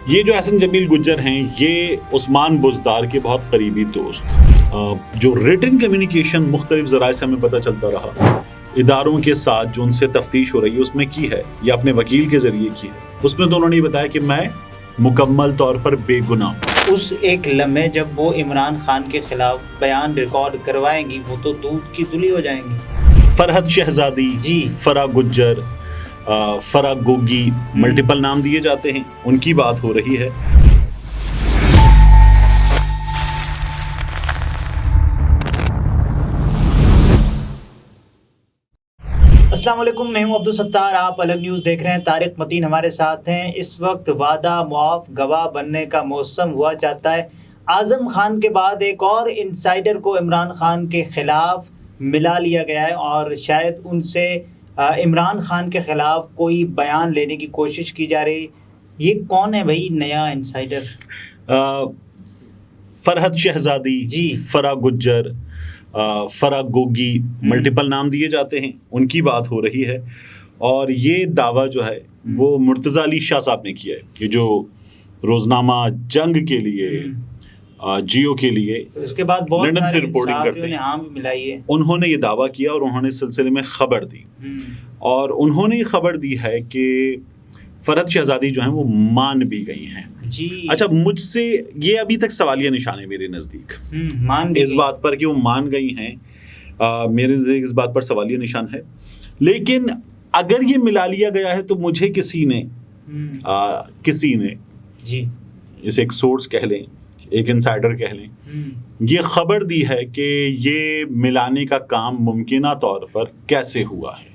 یہ جو احسن جمیل گجر ہیں یہ عثمان بزدار کے بہت قریبی دوست، جو ریٹن کمیونیکیشن مختلف ذرائع سے ہمیں پتہ چلتا رہا، اداروں کے ساتھ جو ان سے تفتیش ہو رہی ہے اس میں کی ہے یا اپنے وکیل کے ذریعے کی ہے، اس میں تو انہوں نے بتایا کہ میں مکمل طور پر بے گناہ ہوں۔ اس ایک لمحے جب وہ عمران خان کے خلاف بیان ریکارڈ کروائیں گی وہ تو دودھ کی دلی ہو جائیں گی۔ فرحت شہزادی، فرا گجر، فرا گوگی، ملٹیپل نام دیے جاتے ہیں، ان کی بات ہو رہی ہے۔ السلام علیکم، میں ہوں عبدالستار، آپ الگ نیوز دیکھ رہے ہیں۔ طارق متین ہمارے ساتھ ہیں۔ اس وقت وعدہ معاف گواہ بننے کا موسم ہوا چاہتا ہے۔ اعظم خان کے بعد ایک اور انسائیڈر کو عمران خان کے خلاف ملا لیا گیا ہے اور شاید ان سے عمران خان کے خلاف کوئی بیان لینے کی کوشش کی جا رہی۔ یہ کون ہے بھائی نیا انسائیڈر؟ فرحت شہزادی، فرا گجر، فرا گوگی، ملٹیپل نام دیے جاتے ہیں، ان کی بات ہو رہی ہے۔ اور یہ دعویٰ جو ہے وہ مرتضی علی شاہ صاحب نے کیا ہے، یہ جو روزنامہ جنگ کے لیے، جیو کے لیے اس کے بعد بہت لندن سے رپورٹنگ کرتے ہیں، ملائی ہے، انہوں نے یہ دعویٰ کیا اور انہوں نے اس سلسلے میں خبر دی، اور انہوں نے یہ خبر دی ہے کہ فرحت شہزادی جو ہیں وہ مان بھی گئی ہیں۔ اچھا، مجھ سے یہ ابھی تک سوالیہ نشان ہے میرے نزدیک اس بات پر کہ وہ مان گئی ہیں، میرے نزدیک اس بات پر سوالیہ نشان ہے۔ لیکن اگر یہ ملا لیا گیا ہے تو مجھے کسی نے اسے ایک سورس کہہ لیں، ایک انسائیڈر کہہ لیں، یہ خبر دی ہے کہ یہ ملانے کا کام ممکنہ طور پر کیسے ہوا ہے،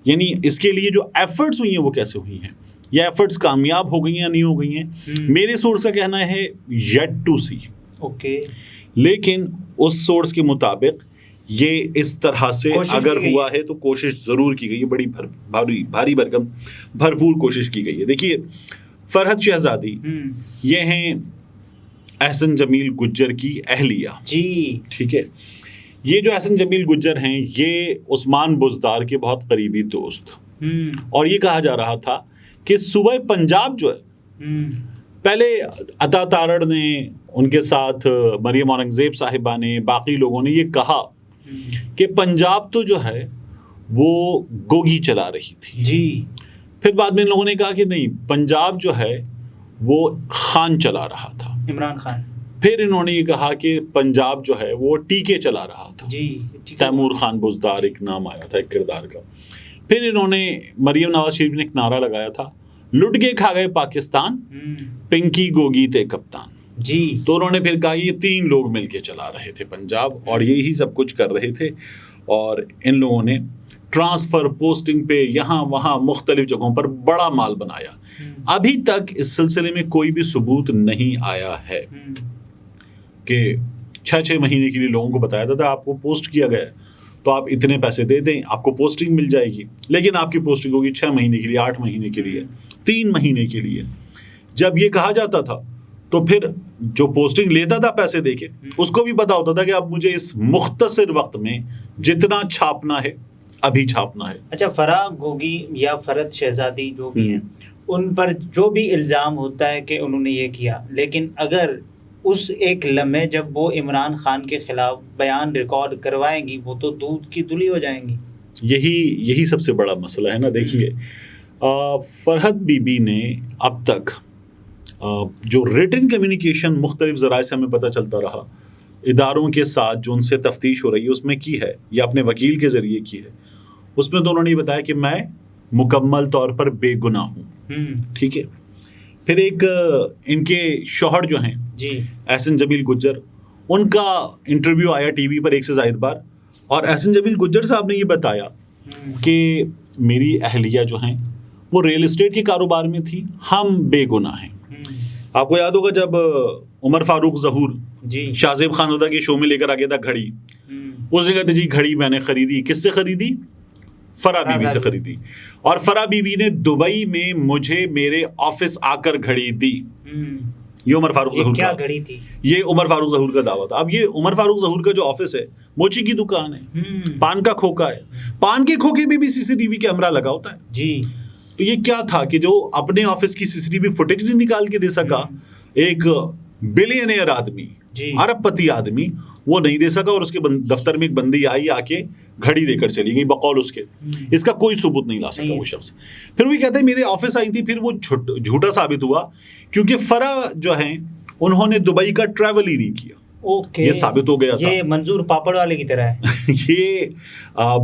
یعنی اس کے لیے جو ایفرٹس ہوئی ہیں وہ کیسے ہوئی ہیں، یہ ایفرٹس کامیاب ہو گئی ہیں یا نہیں ہو گئی ہیں۔ میرے سورس کا کہنا ہے یٹ ٹو سی، لیکن اس سورس کے مطابق یہ اس طرح سے اگر ہوا ہے تو کوشش ضرور کی گئی ہے، بڑی بھاری بھرکم بھرپور کوشش کی گئی ہے۔ دیکھیے، فرحت شہزادی یہ ہیں احسن جمیل گجر کی اہلیہ، ٹھیک ہے۔ یہ جو احسن جمیل گجر ہیں یہ عثمان بزدار کے بہت قریبی دوست، اور یہ کہا جا رہا تھا کہ صوبہ پنجاب جو ہے، پہلے عطا تارڑ نے، ان کے ساتھ مریم اورنگزیب صاحبہ نے، باقی لوگوں نے یہ کہا کہ پنجاب تو جو ہے وہ گوگی چلا رہی تھی، پھر بعد میں ان لوگوں نے کہا کہ نہیں، پنجاب جو ہے وہ خان چلا رہا تھا، عمران خان۔ پھر انہوں نے یہ کہا کہ پنجاب جو ہے وہ ٹیکے چلا رہا تھا، تیمور خان بزدار ایک نام آیا تھا ایک کردار کا۔ پھر انہوں نے مریم نواز شریف نے ایک نعرہ لگایا تھا، لٹ کے کھا گئے پاکستان، پنکی گوگی تے کپتان۔ تو انہوں نے پھر کہا یہ تین لوگ مل کے چلا رہے تھے پنجاب، اور یہی سب کچھ کر رہے تھے، اور ان لوگوں نے ٹرانسفر، پوسٹنگ پہ یہاں وہاں مختلف جگہوں پر بڑا مال بنایا۔ ابھی تک اس سلسلے میں کوئی بھی ثبوت نہیں آیا ہے کہ 6 مہینے کے لیے لوگوں کو بتایا تھا آپ کو پوسٹ کیا گیا تو آپ اتنے پیسے دے دیں، آپ کو پوسٹنگ مل جائے گی، لیکن آپ کی پوسٹنگ ہوگی 6 مہینے کے لیے، 8 مہینے کے لیے، 3 مہینے کے لیے۔ جب یہ کہا جاتا تھا تو پھر جو پوسٹنگ لیتا تھا پیسے دے کے، اس کو بھی پتا ہوتا تھا کہ اب مجھے اس مختصر وقت میں جتنا چھاپنا ہے ابھی چھاپنا ہے۔ اچھا، فرا گوگی یا فرحت شہزادی جو بھی ہیں، ان پر جو بھی الزام ہوتا ہے کہ انہوں نے یہ کیا، لیکن اگر اس ایک لمحے جب وہ عمران خان کے خلاف بیان ریکارڈ کروائیں گی وہ تو دودھ کی دلی ہو جائیں گی۔ یہی سب سے بڑا مسئلہ ہے نا۔ دیکھیے، فرحت بی بی نے اب تک جو ریٹن کمیونیکیشن مختلف ذرائع سے ہمیں پتہ چلتا رہا، اداروں کے ساتھ جو ان سے تفتیش ہو رہی ہے اس میں کی ہے یا اپنے وکیل کے ذریعے کی ہے، اس میں تو انہوں نے بتایا کہ میں مکمل طور پر بے گناہ ہوں، ٹھیک ہے۔ پھر ایک ان کے شوہر جو ہیں احسن جمیل گجر، ان کا انٹرویو آیا ٹی وی پر 1 سے زائد بار، اور احسن جمیل گجر صاحب نے یہ بتایا کہ میری اہلیہ جو ہیں وہ ریل اسٹیٹ کے کاروبار میں تھی، ہم بے گناہ ہیں۔ آپ کو یاد ہوگا جب عمر فاروق ظہور شاہ زیب خانزادہ کے شو میں لے کر آ گیا تھا گھڑی، اس نے کہا جی گھڑی میں نے خریدی، کس سے خریدی؟ فرا بی بی سے خریدی، اور فرا بی بی نے دبئی میں مجھے میرے آفس آ کر گھڑی دی۔ یہ عمر فاروق ظہور کیا گھڑی تھی؟ یہ عمر فاروق ظہور کا دعویٰ تھا۔ اب یہ عمر فاروق ظہور کا جو آفس ہے موچی کی دکان ہے، پان کا کھوکا ہے، پان کے کھوکے میں بھی CCTV کیمرہ لگا ہوتا ہے۔ تو یہ کیا تھا کہ جو اپنے آفس کی CCTV فوٹیج نہیں نکال کے دے سکا, ایک بلینئر آدمی, ارب پتی آدمی, وہ نہیں دے سکا, اور اس کے دفتر میں ایک بندی آئی, آ کے گھڑی دے کر چلی گئی بقول اس کے, اس کا کوئی ثبوت نہیں لا سکا وہ شخص. پھر وہ کہتے ہیں میرے آفس آئی تھی, پھر وہ جھوٹا ثابت ہوا کیونکہ فرا جو ہیں انہوں نے دبئی کا ٹریول ہی نہیں کیا. یہ ثابت ہو گیا تھا. یہ منظور پاپڑ والے کی طرح ہے. یہ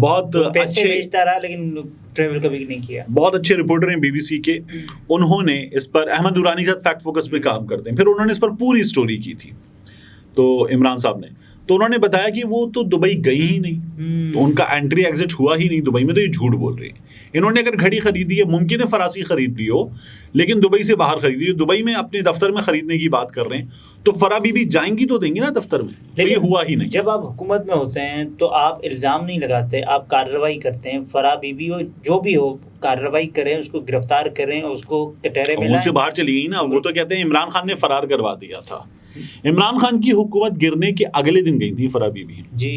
بہت پیسے بھیجتا رہا لیکن ٹریول کبھی نہیں کیا. بہت اچھے رپورٹر ہیں BBC کے, انہوں نے اس پر, احمد نورانی کا فیکٹ فوکس پہ کام کرتے ہیں, پھر انہوں نے اس پر پوری اسٹوری کی تھی تو عمران صاحب نے, تو انہوں نے بتایا کہ وہ تو دبئی گئی ہی نہیں, تو ان کا انٹری ایگزٹ ہوا ہی نہیں دبئی میں, تو یہ جھوٹ بول رہے ہیں. انہوں نے اگر گھڑی خریدی ہے, ممکن ہے فراسی خرید لی ہو, لیکن دبئی سے باہر خریدی ہے, دبئی میں اپنے دفتر میں خریدنے کی بات کر رہے ہیں, تو فرا بی بی جائیں گی تو دیں گے نا دفتر میں, لیکن یہ ہوا ہی نہیں. جب آپ حکومت میں ہوتے ہیں تو آپ الزام نہیں لگاتے, آپ کارروائی کرتے ہیں. فرا بی بی ہو جو بھی ہو, کارروائی کریں, اس کو گرفتار کریں, اس کو کٹہرے میں لائیں. سے باہر چلی گئی نا. وہ تو کہتے ہیں عمران خان نے فرار کروا دیا تھا. عمران خان کی حکومت گرنے کے اگلے دن گئی تھی فرا بی بی جی,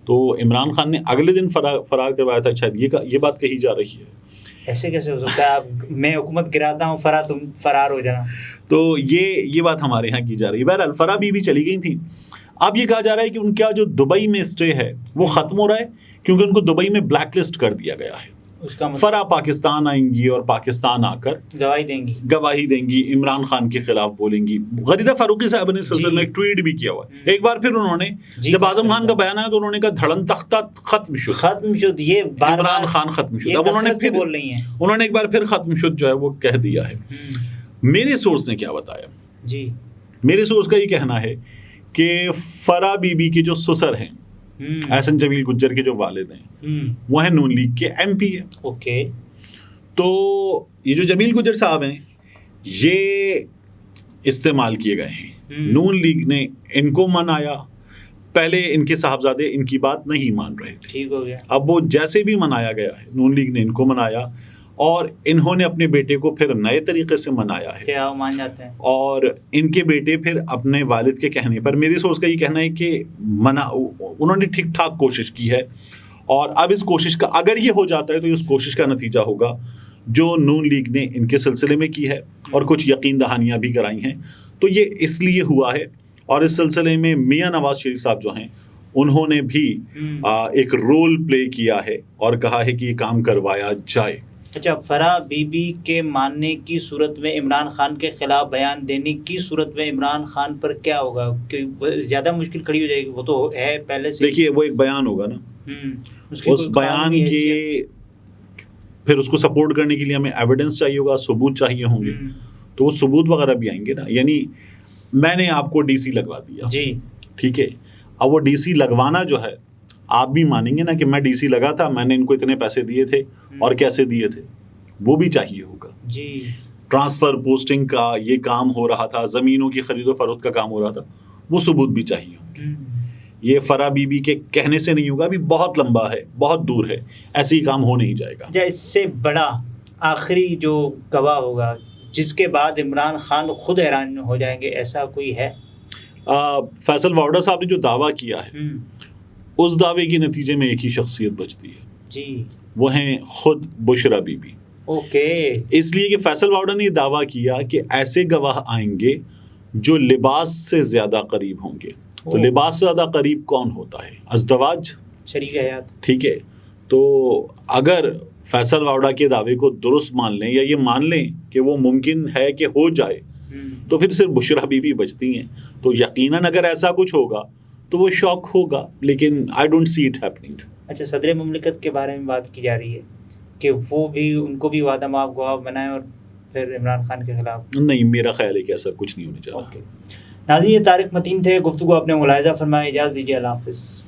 تو عمران خان نے اگلے دن فرار کروایا تھا. شاید یہ بات کہی جا رہی ہے. ایسے کیسے ہو سکتا ہے؟ میں حکومت گراتا ہوں, تم فرار ہو جانا. تو یہ بات ہمارے یہاں کی جا رہی ہے. بہرحال فرا بی بی چلی گئی تھی. اب یہ کہا جا رہا ہے کہ ان کا جو دبئی میں اسٹے ہے وہ ختم ہو رہا ہے, کیونکہ ان کو دبئی میں بلیک لسٹ کر دیا گیا ہے. فرا پاکستان آئیں گی اور پاکستان آ کر گواہی دیں گی, عمران خان کے خلاف بولیں گی. غریدہ فاروقی صاحب نے سلسلے میں ایک ٹویٹ بھی کیا ہوا ہے. ایک بار پھر انہوں نے جب اعظم خان کا بیان آیا تو انہوں نے کہا دھڑن تختہ ختم شد, یہ عمران خان ختم شد. اب انہوں نے ایک بار پھر ختم شد جو ہے وہ کہہ دیا ہے. میرے سورس نے کیا بتایا جی, میرے سورس کا یہ کہنا ہے کہ فرا بی بی کے جو سسر ہیں, احسن جمیل گجر کے جو والد ہیں, وہ ہیں نون لیگ کے MP ہیں. اوکے, تو یہ جو جمیل گجر صاحب ہیں یہ استعمال کیے گئے ہیں. نون لیگ نے ان کو منایا, پہلے ان کے صاحبزادے ان کی بات نہیں مان رہے تھے, ٹھیک ہو گیا. اب وہ جیسے بھی منایا گیا ہے, نون لیگ نے ان کو منایا, اور انہوں نے اپنے بیٹے کو پھر نئے طریقے سے منایا ہے, کیا مان جاتے ہیں, اور ان کے بیٹے پھر اپنے والد کے کہنے پر, میری سوچ کا یہ کہنا ہے کہ انہوں نے ٹھیک ٹھاک کوشش کی ہے, اور اب اس کوشش کا اگر یہ ہو جاتا ہے تو اس کوشش کا نتیجہ ہوگا جو نون لیگ نے ان کے سلسلے میں کی ہے, اور کچھ یقین دہانیاں بھی کرائی ہیں. تو یہ اس لیے ہوا ہے, اور اس سلسلے میں میاں نواز شریف صاحب جو ہیں انہوں نے بھی ایک رول پلے کیا ہے اور کہا ہے کہ یہ کام کروایا جائے. اچھا, فرا بی بی کے ماننے کی صورت میں, عمران خان کے خلاف بیان دینے کی صورت میں عمران خان پر کیا ہوگا؟ کہ زیادہ مشکل کھڑی ہو جائے گی, وہ تو ہے پہلے سے. دیکھیے وہ ایک بیان ہوگا نا, اس بیان کی پھر اس کو سپورٹ کرنے کے لیے ہمیں ایویڈنس چاہیے ہوگا, ثبوت چاہیے ہوں گے, تو وہ ثبوت وغیرہ بھی آئیں گے نا. یعنی میں نے آپ کو DC لگوا دیا جی, ٹھیک ہے, اب وہ DC لگوانا جو ہے آپ بھی مانیں گے نا کہ میں DC لگا تھا, میں نے ان کو اتنے پیسے دیے تھے اور کیسے دیے تھے, وہ بھی چاہیے ہوگا. جی, ٹرانسفر پوسٹنگ کا یہ کام ہو رہا تھا, زمینوں کی خرید و فروخت کا کام ہو رہا تھا, وہ ثبوت بھی چاہیے ہوں گے. یہ فرا بی بی کے کہنے سے نہیں ہوگا, ابھی بہت لمبا ہے, بہت دور ہے, ایسے ہی کام ہو نہیں جائے گا. اس سے بڑا آخری جو گواہ ہوگا جس کے بعد عمران خان خود حیران ہو جائیں گے, ایسا کوئی ہے؟ فیصل واوڈا صاحب نے جو دعویٰ کیا ہے اس دعوے کے نتیجے میں ایک ہی شخصیت بچتی ہے جی, وہ ہیں خود بشرا بی بی. اوکے, اس لیے کہ فیصل واوڈا نے یہ دعویٰ کیا کہ ایسے گواہ آئیں گے جو لباس سے زیادہ قریب ہوں گے. تو لباس سے زیادہ قریب کون ہوتا ہے؟ ازدواج, شریک حیات. ٹھیک ہے, تو اگر فیصل واوڈا کے دعوے کو درست مان لیں یا یہ مان لیں کہ وہ ممکن ہے کہ ہو جائے, تو پھر صرف بشرا بی بی بچتی ہیں. تو یقیناً اگر ایسا کچھ ہوگا تو وہ شوق ہوگا, لیکن I don't see it happening. اچھا, صدر مملکت کے بارے میں بات کی جا رہی ہے کہ وہ بھی, ان کو بھی وعدہ معاف گواہ بنائیں اور پھر عمران خان کے خلاف. نہیں, میرا خیال ہے کہ ایسا کچھ نہیں ہونے جا رہا. ناظرین, یہ طارق متین تھے, گفتگو اپنے ملاحظہ فرمائے, اجازت دیجیے, اللہ حافظ.